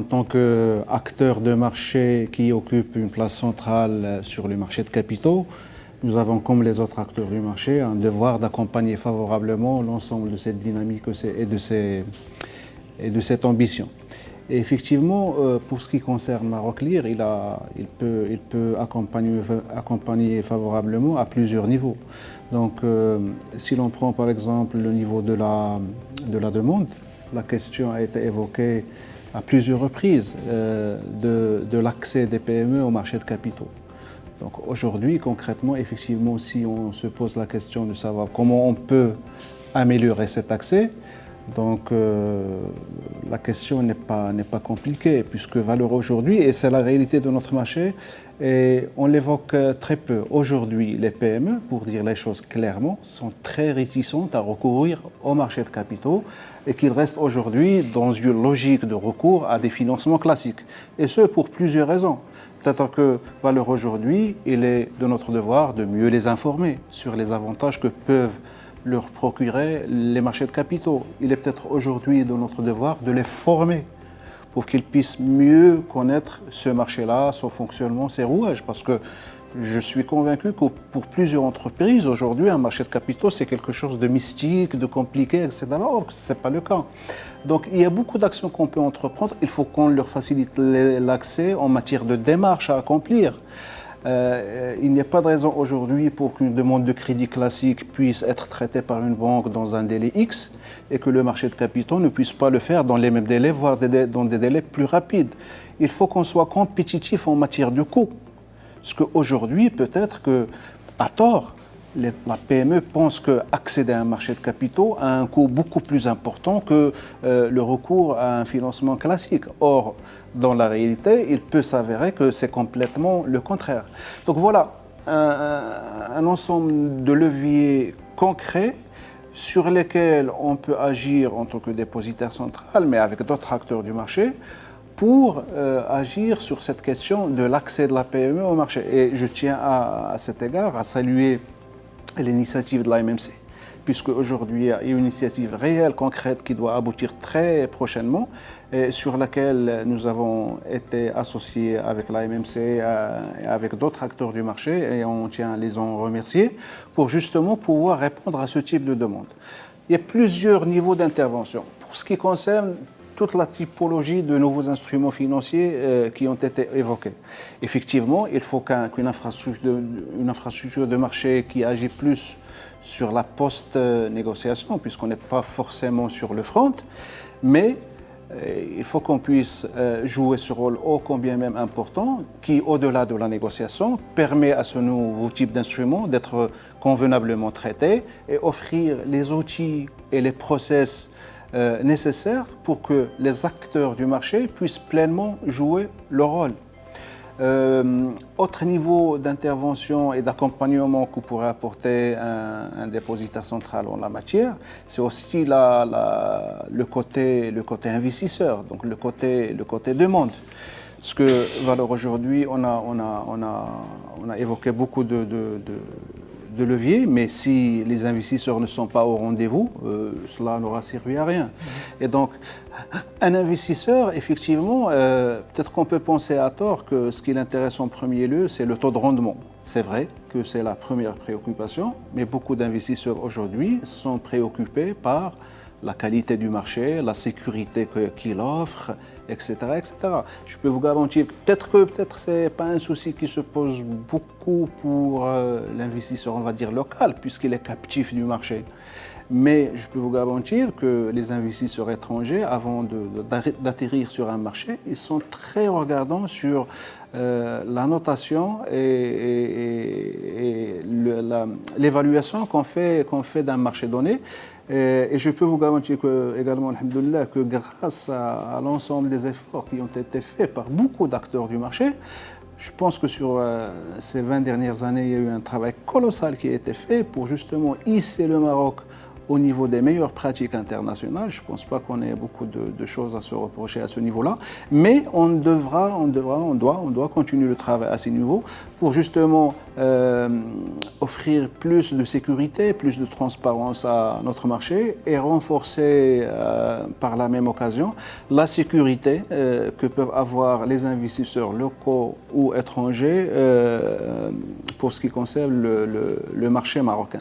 en tant qu'acteur de marché qui occupe une place centrale sur le marché de capitaux, nous avons, comme les autres acteurs du marché, un devoir d'accompagner favorablement l'ensemble de cette dynamique et de cette ambition. Et effectivement, pour ce qui concerne Maroclear, il peut accompagner favorablement à plusieurs niveaux. Donc, si l'on prend par exemple le niveau de la demande, la question a été évoquée à plusieurs reprises de l'accès des PME au marché de capitaux. Donc aujourd'hui, concrètement, effectivement, si on se pose la question de savoir comment on peut améliorer cet accès, donc la question n'est pas compliquée, puisque Valeur aujourd'hui, et c'est la réalité de notre marché, et on l'évoque très peu. Aujourd'hui, les PME, pour dire les choses clairement, sont très réticentes à recourir au marché de capitaux et qu'ils restent aujourd'hui dans une logique de recours à des financements classiques. Et ce, pour plusieurs raisons. Peut-être que Valeur aujourd'hui, il est de notre devoir de mieux les informer sur les avantages que peuvent leur procurer les marchés de capitaux. Il est peut-être aujourd'hui de notre devoir de les former pour qu'ils puissent mieux connaître ce marché-là, son fonctionnement, ses rouages. Parce que je suis convaincu que pour plusieurs entreprises, aujourd'hui, un marché de capitaux, c'est quelque chose de mystique, de compliqué, etc. Or, ce n'est pas le cas. Donc, il y a beaucoup d'actions qu'on peut entreprendre. Il faut qu'on leur facilite l'accès en matière de démarches à accomplir. Il n'y a pas de raison aujourd'hui pour qu'une demande de crédit classique puisse être traitée par une banque dans un délai X et que le marché de capitaux ne puisse pas le faire dans les mêmes délais, voire dans des délais plus rapides. Il faut qu'on soit compétitif en matière de coût. Parce qu'aujourd'hui, peut-être que, à tort, la PME pense qu'accéder à un marché de capitaux a un coût beaucoup plus important que le recours à un financement classique. Or, dans la réalité, il peut s'avérer que c'est complètement le contraire. Donc voilà, un ensemble de leviers concrets sur lesquels on peut agir en tant que dépositaire central, mais avec d'autres acteurs du marché, pour agir sur cette question de l'accès de la PME au marché. Et je tiens à cet égard à saluer l'initiative de l'AMMC, puisque aujourd'hui il y a une initiative réelle, concrète, qui doit aboutir très prochainement, et sur laquelle nous avons été associés avec l'AMMC et avec d'autres acteurs du marché, et on tient à les en remercier, pour justement pouvoir répondre à ce type de demande. Il y a plusieurs niveaux d'intervention. Pour ce qui concerne toute la typologie de nouveaux instruments financiers qui ont été évoqués. Effectivement, il faut qu'une infrastructure de marché qui agit plus sur la post-négociation, puisqu'on n'est pas forcément sur le front, mais il faut qu'on puisse jouer ce rôle ô combien même important, qui, au-delà de la négociation, permet à ce nouveau type d'instrument d'être convenablement traité et offrir les outils et les process nécessaires pour que les acteurs du marché puissent pleinement jouer leur rôle. Autre niveau d'intervention et d'accompagnement que pourrait apporter un dépositaire central en la matière, c'est aussi le côté investisseur, donc le côté demande. Parce que Valeur aujourd'hui, on a évoqué beaucoup de leviers, mais si les investisseurs ne sont pas au rendez-vous, cela n'aura servi à rien. Et donc, un investisseur, effectivement, peut-être qu'on peut penser à tort que ce qui l'intéresse en premier lieu, c'est le taux de rendement. C'est vrai que c'est la première préoccupation, mais beaucoup d'investisseurs aujourd'hui sont préoccupés par la qualité du marché, la sécurité qu'il offre, etc., etc. Je peux vous garantir, peut-être ce n'est pas un souci qui se pose beaucoup pour l'investisseur, on va dire, local, puisqu'il est captif du marché. Mais je peux vous garantir que les investisseurs étrangers, avant d'atterrir sur un marché, ils sont très regardants sur la notation et l'évaluation qu'on fait d'un marché donné. Et je peux vous garantir également, alhamdoulilah, que grâce à l'ensemble des efforts qui ont été faits par beaucoup d'acteurs du marché, je pense que sur ces 20 dernières années, il y a eu un travail colossal qui a été fait pour justement hisser le Maroc au niveau des meilleures pratiques internationales. Je ne pense pas qu'on ait beaucoup de choses à se reprocher à ce niveau-là, mais on doit continuer le travail à ce niveau pour justement offrir plus de sécurité, plus de transparence à notre marché et renforcer par la même occasion la sécurité que peuvent avoir les investisseurs locaux ou étrangers pour ce qui concerne le marché marocain.